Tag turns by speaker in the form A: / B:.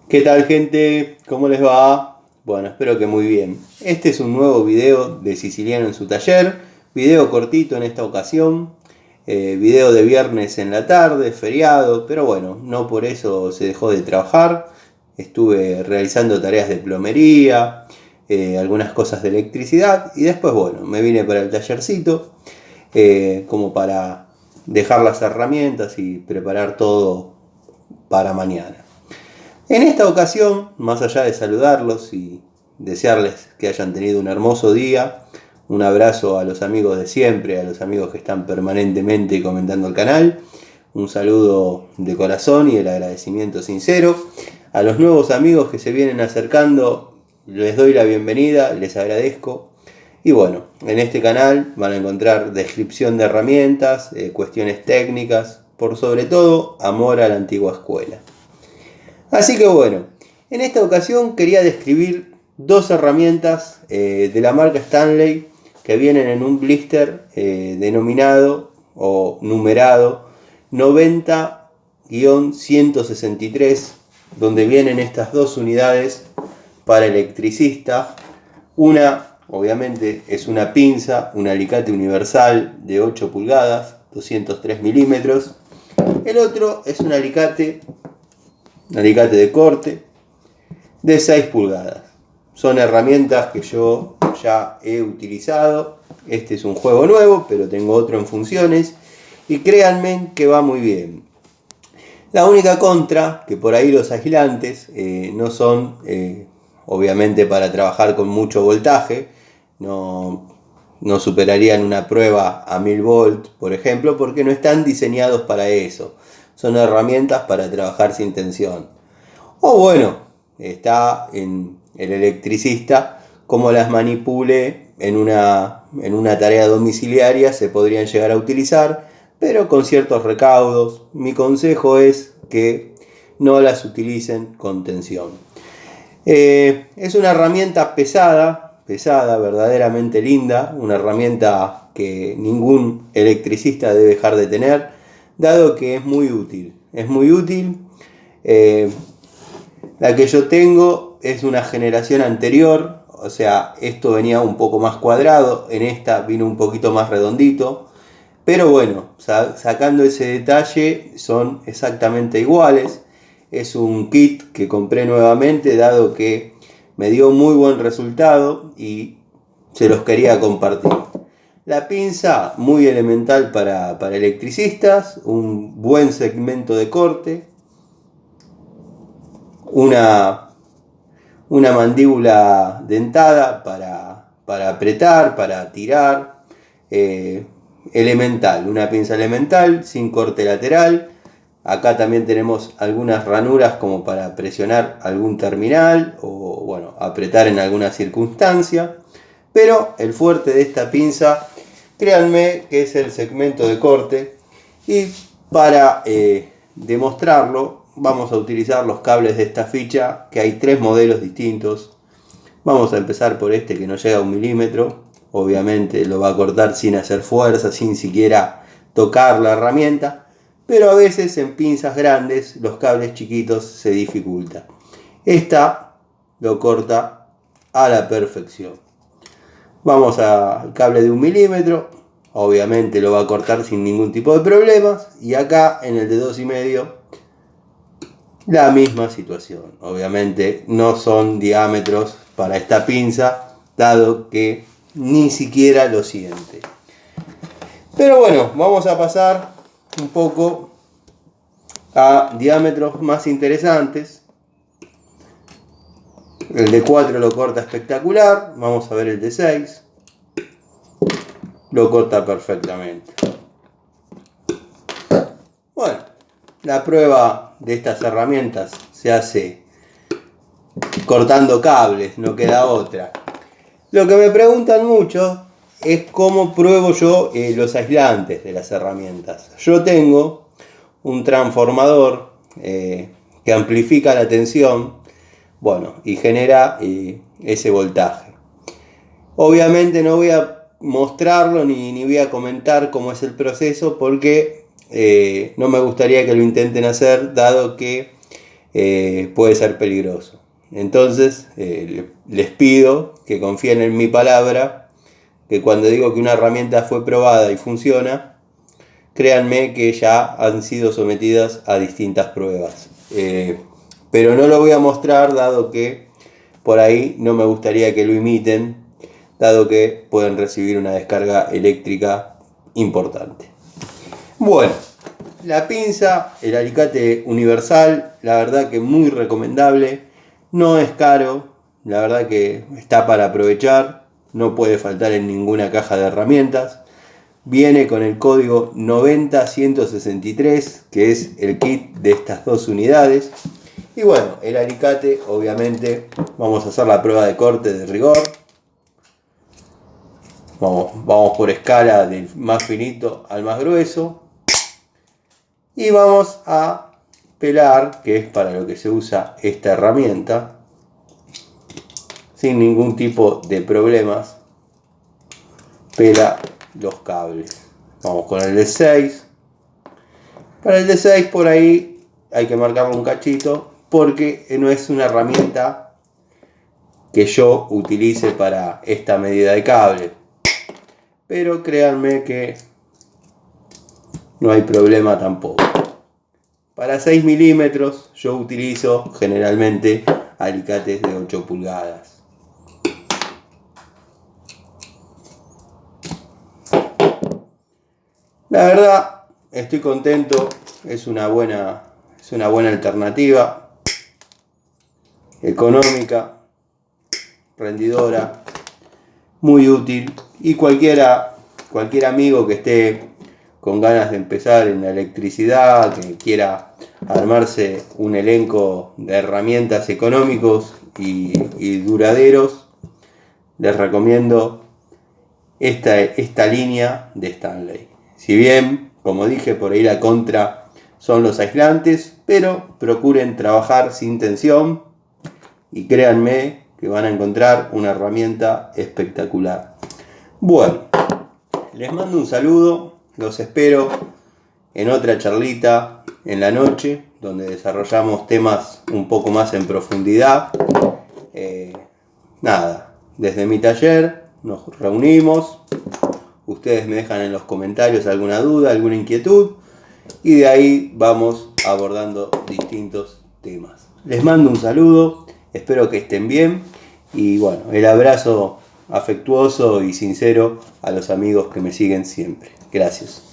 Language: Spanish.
A: ¿Qué tal, gente? ¿Cómo les va? Bueno, espero que muy bien. Este es un nuevo video de Siciliano en su taller. Video cortito en esta ocasión. Video de viernes en la tarde, feriado, pero bueno, no por eso se dejó de trabajar. Estuve realizando tareas de plomería, algunas cosas de electricidad y después, bueno, me vine para el tallercito como para dejar las herramientas y preparar todo para mañana. En esta ocasión, más allá de saludarlos y desearles que hayan tenido un hermoso día, un abrazo a los amigos de siempre, a los amigos que están permanentemente comentando el canal, un saludo de corazón y el agradecimiento sincero. A los nuevos amigos que se vienen acercando, les doy la bienvenida, les agradezco. Y bueno, en este canal van a encontrar descripción de herramientas, cuestiones técnicas, por sobre todo, amor a la antigua escuela. Así que bueno, en esta ocasión quería describir dos herramientas de la marca Stanley que vienen en un blister denominado o numerado 90-163, donde vienen estas dos unidades para electricista. Una, obviamente, es una pinza, un alicate universal de 8 pulgadas, 203 milímetros. El otro es un alicate de corte de 6 pulgadas. Son herramientas que yo ya he utilizado. Este es un juego nuevo, pero tengo otro en funciones y créanme que va muy bien. La única contra, que por ahí los aislantes no son obviamente para trabajar con mucho voltaje, no superarían una prueba a 1000 volts, por ejemplo, porque no están diseñados para eso. Son herramientas para trabajar sin tensión. O bueno, está en el electricista, como las manipule en una tarea domiciliaria, se podrían llegar a utilizar, pero con ciertos recaudos. Mi consejo es que no las utilicen con tensión. Es una herramienta pesada, verdaderamente linda, una herramienta que ningún electricista debe dejar de tener, dado que es muy útil. La que yo tengo es una generación anterior, o sea, esto venía un poco más cuadrado, en esta vino un poquito más redondito, pero bueno, sacando ese detalle, son exactamente iguales. Es un kit que compré nuevamente, dado que me dio muy buen resultado y se los quería compartir. La pinza, muy elemental para electricistas, un buen segmento de corte, una mandíbula dentada para apretar, para tirar, elemental, una pinza elemental sin corte lateral. Acá también tenemos algunas ranuras como para presionar algún terminal o bueno, apretar en alguna circunstancia. Pero el fuerte de esta pinza, créanme que es el segmento de corte. Y para demostrarlo, vamos a utilizar los cables de esta ficha, que hay 3 modelos distintos. Vamos a empezar por este que no llega a 1 milímetro. Obviamente lo va a cortar sin hacer fuerza, sin siquiera tocar la herramienta. Pero a veces en pinzas grandes los cables chiquitos se dificulta. Esta lo corta a la perfección. Vamos al cable de 1 milímetro. Obviamente lo va a cortar sin ningún tipo de problemas. Y acá en el de 2,5 la misma situación. Obviamente no son diámetros para esta pinza, dado que ni siquiera lo siente. Pero bueno, vamos a pasar un poco a diámetros más interesantes. El de 4 lo corta espectacular. Vamos a ver el de 6. Lo corta perfectamente. Bueno, la prueba de estas herramientas se hace cortando cables, no queda otra. Lo que me preguntan mucho es cómo pruebo yo los aislantes de las herramientas. Yo tengo un transformador que amplifica la tensión, bueno, y genera ese voltaje. Obviamente no voy a mostrarlo ni voy a comentar cómo es el proceso, porque no me gustaría que lo intenten hacer, dado que puede ser peligroso. Entonces les pido que confíen en mi palabra, que cuando digo que una herramienta fue probada y funciona, créanme que ya han sido sometidas a distintas pruebas. Pero no lo voy a mostrar, dado que por ahí no me gustaría que lo imiten, dado que pueden recibir una descarga eléctrica importante. Bueno, la pinza, el alicate universal, la verdad que muy recomendable, no es caro, la verdad que está para aprovechar, no puede faltar en ninguna caja de herramientas. Viene con el código 90163, que es el kit de estas dos unidades. Y bueno, el alicate, obviamente, vamos a hacer la prueba de corte de rigor. Vamos por escala del más finito al más grueso. Y vamos a pelar, que es para lo que se usa esta herramienta, sin ningún tipo de problemas. Pela los cables. Vamos con el de 6. Para el de 6 por ahí hay que marcarle un cachito, porque no es una herramienta que yo utilice para esta medida de cable. Pero créanme que no hay problema tampoco. Para 6 milímetros yo utilizo generalmente alicates de 8 pulgadas. La verdad, estoy contento, es una buena alternativa, económica, rendidora, muy útil, y cualquier amigo que esté con ganas de empezar en la electricidad, que quiera armarse un elenco de herramientas económicos y duraderos, les recomiendo esta línea de Stanley. Si bien, como dije, por ahí la contra son los aislantes, pero procuren trabajar sin tensión y créanme que van a encontrar una herramienta espectacular. Bueno, les mando un saludo, los espero en otra charlita en la noche, donde desarrollamos temas un poco más en profundidad. Desde mi taller nos reunimos. Ustedes me dejan en los comentarios alguna duda, alguna inquietud, y de ahí vamos abordando distintos temas. Les mando un saludo, espero que estén bien, y bueno, el abrazo afectuoso y sincero a los amigos que me siguen siempre. Gracias.